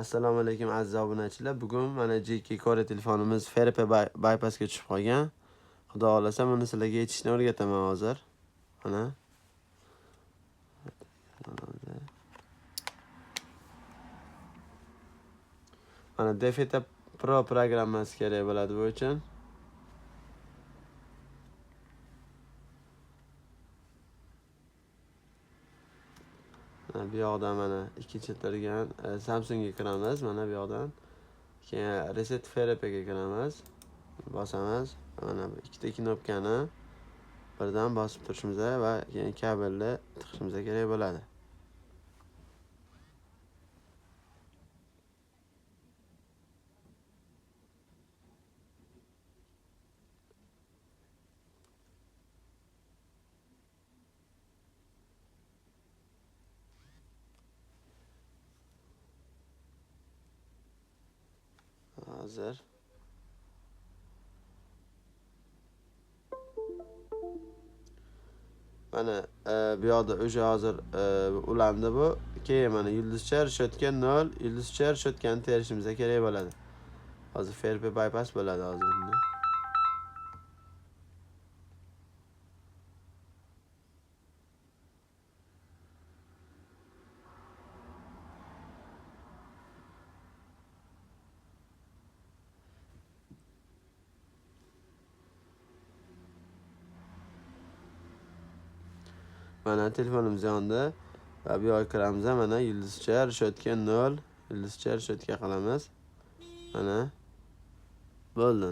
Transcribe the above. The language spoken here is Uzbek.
Assalomu alaykum aziz obunachilar. Bugun mana JK Core telefonimiz FRP bypassga tushib qolgan. Xudo xolasa buni sizlarga yechishni o'rgataman hozir. Mana. Mana Defeta Pro programmasi kerak bo'ladi bu uchun. Bu yoqdan mana ikkinchi turgan Samsungga kiramiz. Mana bu yoqdan. Keyin Reset FRPga kiramiz. Bosamiz. Mana ikkita knopkani birdan bosib turishimiz va keyin kabelni tiqishimiz kerak bo'ladi. Hozir mana bu yoqda o'sha hozir ulandi bu. Keyin mana yulduzcha решетка 0, yulduzcha решеткani terishimiz kerak bo'ladi. Hozir FRP bypass bo'ladi hozir bunda. Mana telefonimiz yondi. Va bu yoqqa kiramiz. Mana yulduzcha решетка 0, yulduzcha решетка qilamiz. Mana bo'ldi.